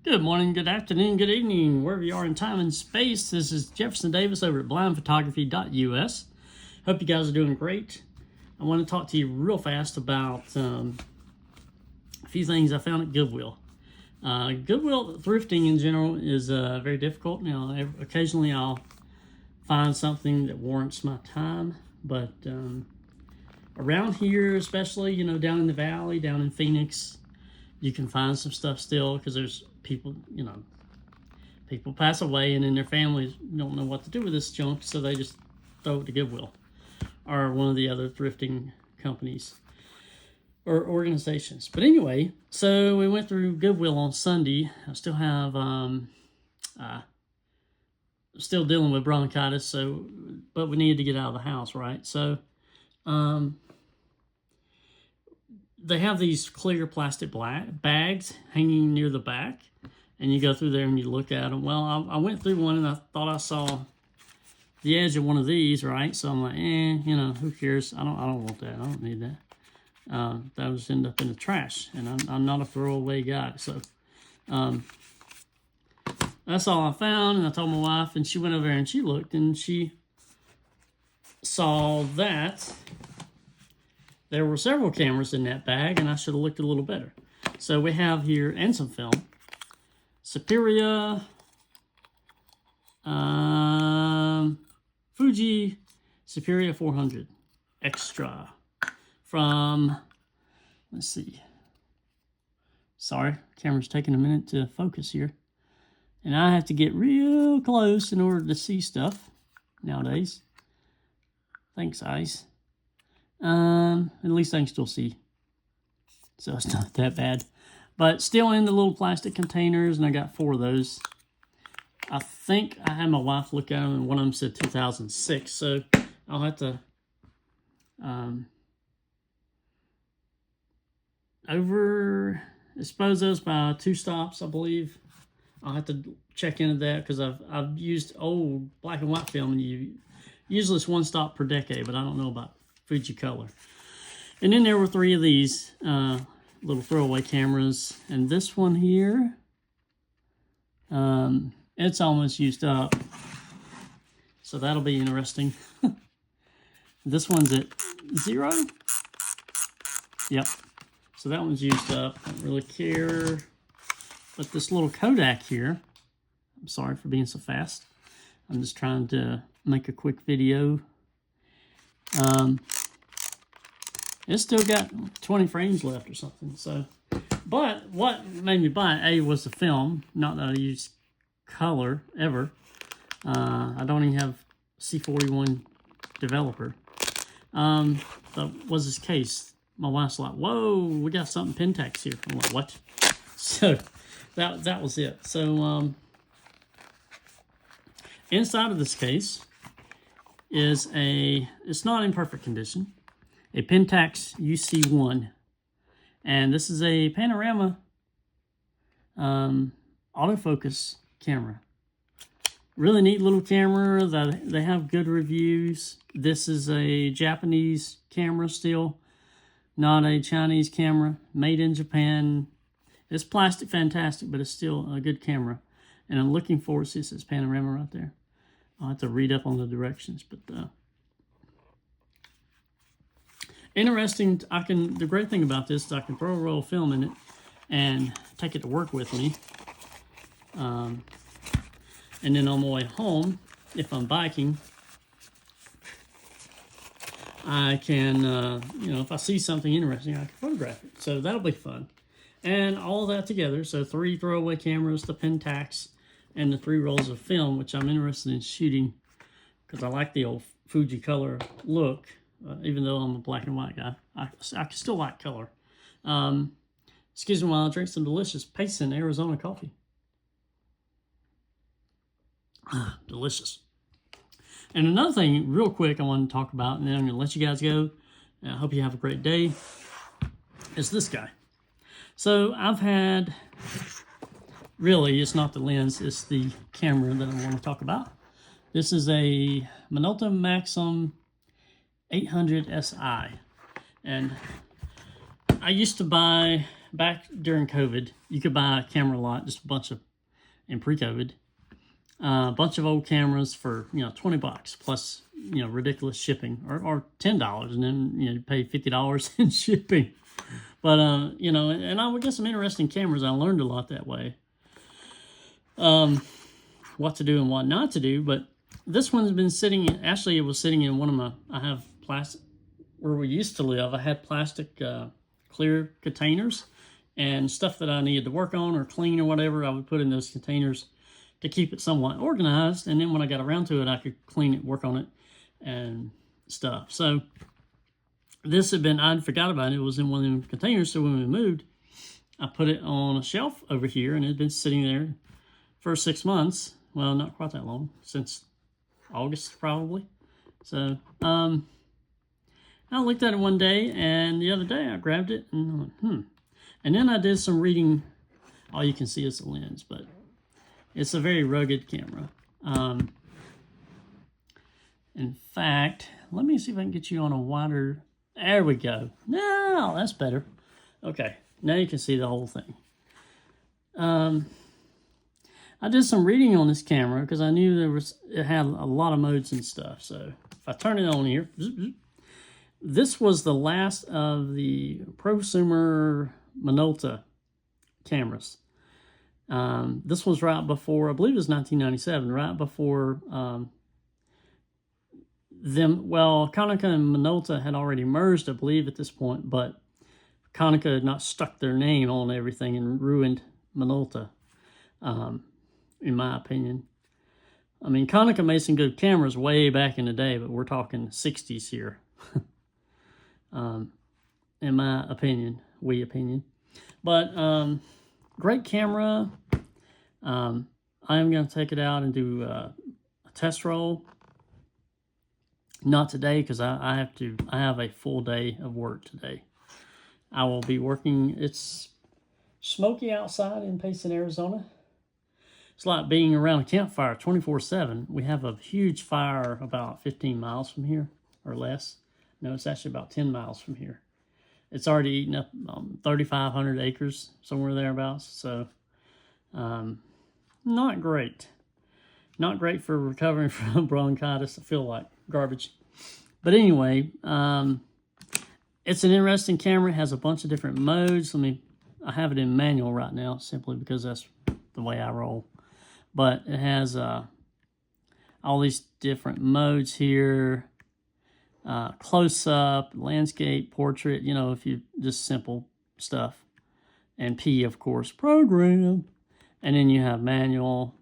Good morning, good afternoon, good evening, wherever you are in time and space. This is Jefferson Davis over at blindphotography.us. Hope you guys are doing great. I want to talk to you real fast about a few things I found at Goodwill. Goodwill thrifting in general is very difficult. Occasionally I'll find something that warrants my time, but around here, especially, down in the valley, down in Phoenix, you can find some stuff still because there's people, people pass away and then their families don't know what to do with this junk, so they just throw it to Goodwill or one of the other thrifting companies or organizations. But anyway, so we went through Goodwill on Sunday. I still have still dealing with bronchitis, but we needed to get out of the house, right? So they have these clear plastic bags hanging near the back, and you go through there and you look at them. Well, I went through one and I thought I saw the edge of one of these, right? So I'm like, who cares? I don't want that. I don't need that. That was end up in the trash, and I'm not a throwaway guy. So that's all I found, and I told my wife, and she went over there and she looked, and she saw that there were several cameras in that bag, and I should have looked a little better. So we have here, and some film, Superior, Fuji Superior 400 Extra from, let's see. Sorry, camera's taking a minute to focus here. And I have to get real close in order to see stuff nowadays. Thanks, eyes. At least I can still see, so it's not that bad. But still in the little plastic containers, and I got 4 of those. I think I had my wife look at them, and one of them said 2006, so I'll have to dispose those by 2 stops, I believe. I'll have to check into that because I've used old black and white film, and usually it's 1 stop per decade, but I don't know about Fuji color. And then there were 3 of these little throwaway cameras, and this one here, it's almost used up, so that'll be interesting. This one's at 0. Yep, so that one's used up. I don't really care. But this little Kodak here, I'm sorry for being so fast, I'm just trying to make a quick video. It's still got 20 frames left or something. So, but what made me buy it, was the film. Not that I use color ever. I don't even have C41 developer. But was this case? My wife's like, "Whoa, we got something Pentax here." I'm like, "What?" So that was it. So inside of this case is it's not in perfect condition, a Pentax UC1, and this is a panorama autofocus camera. Really neat little camera. They have good reviews. This is a Japanese camera still, not a Chinese camera, made in Japan. It's plastic fantastic, but it's still a good camera, and I'm looking forward to this panorama right there. I'll have to read up on the directions, but interesting. The great thing about this is I can throw a roll of film in it and take it to work with me. And then on my way home, if I'm biking, I can, if I see something interesting, I can photograph it. So that'll be fun. And all that together, so 3 throwaway cameras, the Pentax, and the 3 rolls of film, which I'm interested in shooting because I like the old Fuji color look, even though I'm a black and white guy. I can still like color. Excuse me while I drink some delicious Payson Arizona coffee. Delicious. And another thing, real quick, I want to talk about, and then I'm going to let you guys go. I hope you have a great day. Is this guy. So I've had, really, it's not the lens, it's the camera that I want to talk about. This is a Minolta Maxim 800 SI. And I used to buy back during COVID, you could buy a camera lot, just a bunch of, in pre-COVID, a bunch of old cameras for, $20 plus, ridiculous shipping, or $10, and then, you pay $50 in shipping. But, and I would get some interesting cameras. I learned a lot that way. What to do and what not to do. But this one's been sitting, actually it was sitting in one of my, I have plastic, where we used to live, I had plastic clear containers, and stuff that I needed to work on or clean or whatever, I would put in those containers to keep it somewhat organized. And then when I got around to it, I could clean it, work on it, and stuff. So this had been, I'd forgot about it. It was in one of them containers. So when we moved, I put it on a shelf over here, and it had been sitting there for 6 months. Well, not quite that long, since August probably. So I looked at it one day, and the other day I grabbed it and I went, And then I did some reading. All you can see is the lens, but it's a very rugged camera. In fact, let me see if I can get you on a wider. There we go. No, that's better. Okay, now you can see the whole thing. I did some reading on this camera because I knew it had a lot of modes and stuff. So if I turn it on here, this was the last of the prosumer Minolta cameras. This was right before, I believe it was 1997, right before Konica and Minolta had already merged, I believe, at this point, but Konica had not stuck their name on everything and ruined Minolta, in my opinion. I mean, Konica made some good cameras way back in the day, but we're talking 60s here, in my opinion, But great camera. I am going to take it out and do a test roll. Not today, because I have a full day of work today. I will be working. It's smoky outside in Payson, Arizona. It's like being around a campfire 24/7. We have a huge fire about 15 miles from here, or less. No, it's actually about 10 miles from here. It's already eaten up 3,500 acres, somewhere thereabouts. So, not great. Not great for recovering from bronchitis. I feel like garbage. But anyway, it's an interesting camera. It has a bunch of different modes. I have it in manual right now, simply because that's the way I roll. But it has all these different modes here. Close-up, landscape, portrait, if you just simple stuff. And P, of course, program. And then you have manual,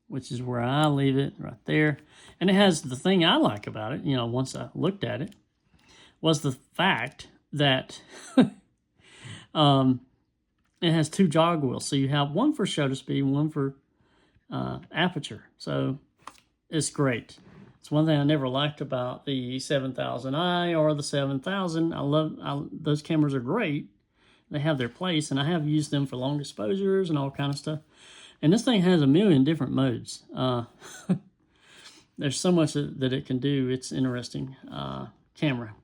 which is where I leave it, right there. And it has the thing I like about it, once I looked at it, was the fact that it has 2 jog wheels. So you have one for shutter speed, one for aperture. So it's great. It's one thing I never liked about the 7000i or the 7000. Those cameras are great. They have their place, and I have used them for long exposures and all kind of stuff. And this thing has a million different modes. There's so much that it can do. It's interesting camera.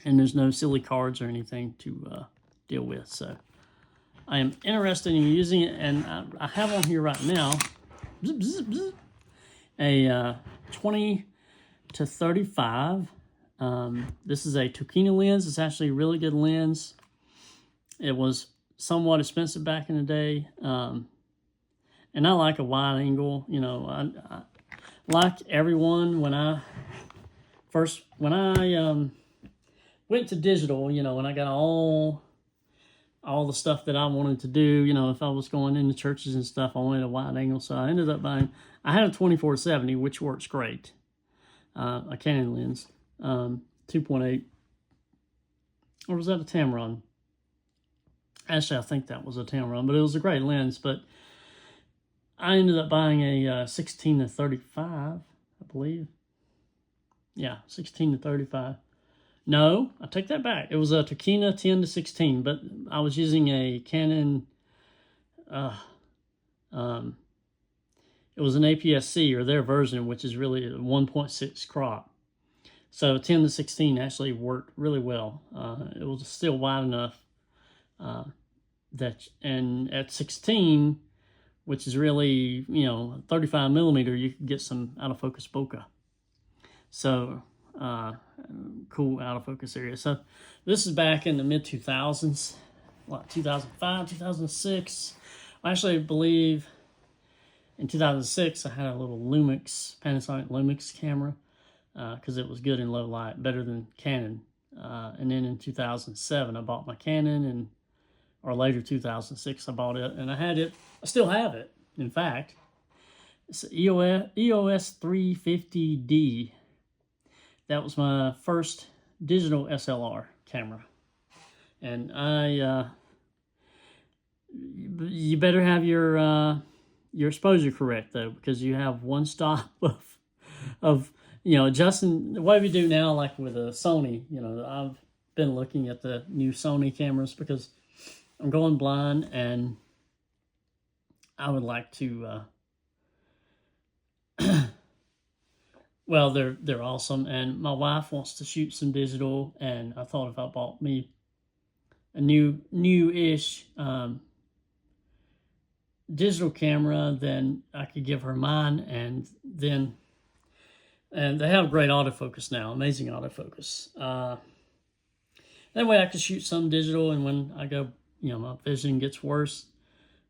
And there's no silly cards or anything to deal with. So I am interested in using it, and I have on here right now a 20 to 35. This is a Tokina lens. It's actually a really good lens. It was somewhat expensive back in the day, and I like a wide angle. I like everyone when I went to digital. When I got all the stuff that I wanted to do. If I was going into churches and stuff, I wanted a wide angle, so I ended up buying. I had a 24-70, which works great. A Canon lens, 2.8, or was that a Tamron? Actually, I think that was a Tamron, but it was a great lens. But I ended up buying a 16 to 35, I believe. Yeah, 16 to 35. No, I take that back. It was a Tokina 10 to 16, but I was using a Canon. It was an APS-C, or their version, which is really a 1.6 crop. So 10 to 16 actually worked really well. It was still wide enough and at 16, which is really, 35 millimeter, you can get some out of focus bokeh. So cool out of focus area. So this is back in the mid 2000s, 2005, 2006. Actually, I believe in 2006 I had a little Panasonic Lumix camera because it was good in low light, better than Canon. And then in 2007 I bought my Canon, or later 2006 I bought it, and I had it. I still have it. In fact, it's EOS 350D. That was my first digital SLR camera, and you better have your exposure correct though, because you have one stop of adjusting. What we do now, like with a Sony, I've been looking at the new Sony cameras because I'm going blind, and I would like to. Well, they're awesome, and my wife wants to shoot some digital, and I thought if I bought me a new-ish digital camera, then I could give her mine, and they have great autofocus now, amazing autofocus. That way I could shoot some digital, and when I go, my vision gets worse,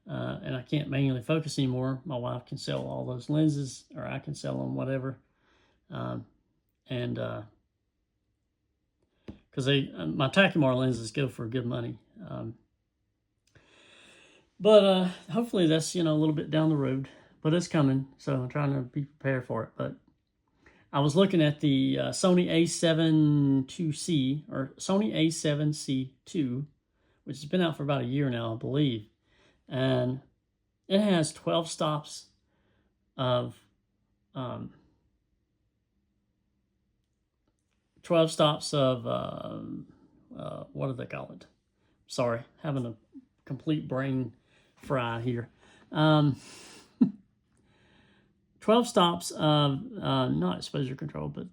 and I can't manually focus anymore, my wife can sell all those lenses, or I can sell them, whatever. Because my Tachymark lenses go for good money. But hopefully that's, a little bit down the road, but it's coming. So I'm trying to be prepared for it. But I was looking at the Sony A7 IIc, or Sony A7C II, which has been out for about a year now, I believe. And it has 12 stops of 12 stops of, what do they call it? Sorry, having a complete brain fry here. 12 stops of, not exposure control, but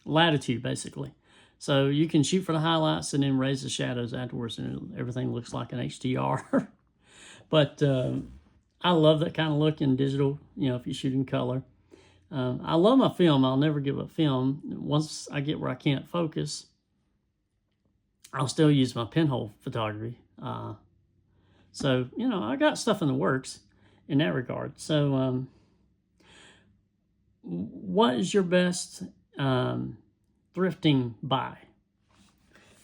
latitude, basically. So you can shoot for the highlights and then raise the shadows afterwards, and everything looks like an HDR. But I love that kind of look in digital, if you shoot in color. I love my film. I'll never give up film. Once I get where I can't focus, I'll still use my pinhole photography. So, I got stuff in the works in that regard. So, what is your best thrifting buy?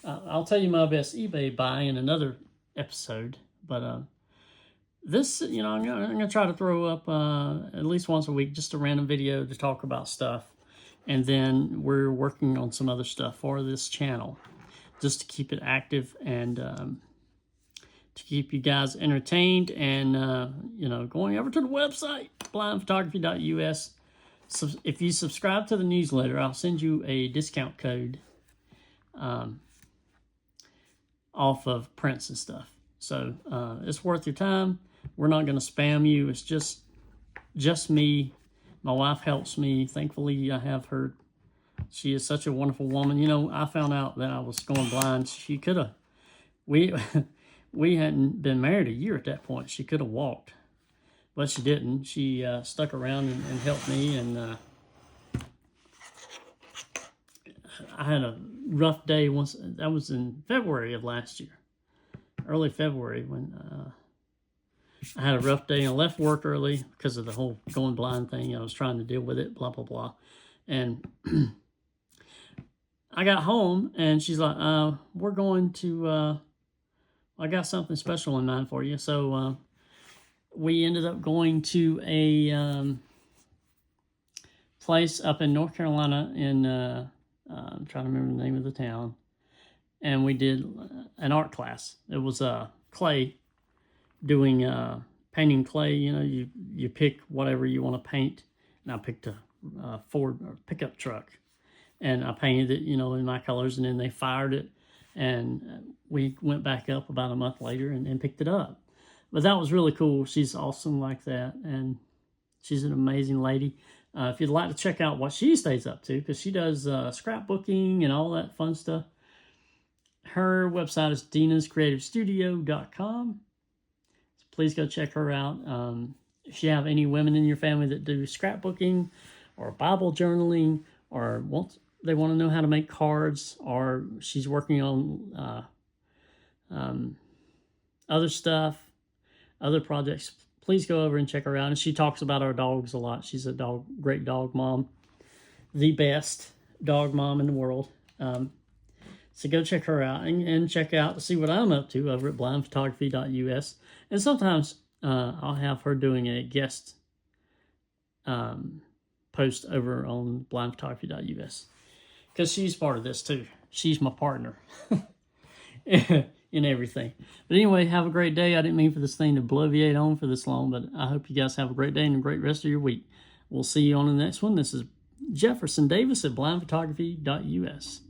I'll tell you my best eBay buy in another episode, but this, I'm gonna try to throw up at least once a week, just a random video to talk about stuff, and then we're working on some other stuff for this channel, just to keep it active and to keep you guys entertained, and going over to the website blindphotography.us. So if you subscribe to the newsletter, I'll send you a discount code off of prints and stuff. So it's worth your time. We're not going to spam you. It's just me. My wife helps me. Thankfully, I have her. She is such a wonderful woman. I found out that I was going blind. She could have. We hadn't been married a year at that point. She could have walked, but she didn't. She stuck around and helped me. And I had a rough day once. That was in February of last year, early February, when I had a rough day and I left work early because of the whole going blind thing. I was trying to deal with it, blah, blah, blah. And I got home and she's like, we're going to, I got something special in mind for you. So we ended up going to a place up in North Carolina in, I'm trying to remember the name of the town. And we did an art class. It was clay, doing painting clay. You pick whatever you want to paint, and I picked a Ford pickup truck, and I painted it, in my colors, and then they fired it, and we went back up about a month later and picked it up. But that was really cool. She's awesome like that, and she's an amazing lady. If you'd like to check out what she stays up to, because she does scrapbooking and all that fun stuff, Her website is dinascreativestudio.com. So please go check her out. If you have any women in your family that do scrapbooking or Bible journaling, or they want to know how to make cards, or she's working on other stuff, other projects, please go over and check her out. And she talks about our dogs a lot. She's a great dog mom, the best dog mom in the world. So go check her out and check out to see what I'm up to over at blindphotography.us. And sometimes I'll have her doing a guest post over on blindphotography.us, because she's part of this too. She's my partner in everything. But anyway, have a great day. I didn't mean for this thing to bloviate on for this long, but I hope you guys have a great day and a great rest of your week. We'll see you on the next one. This is Jefferson Davis at blindphotography.us.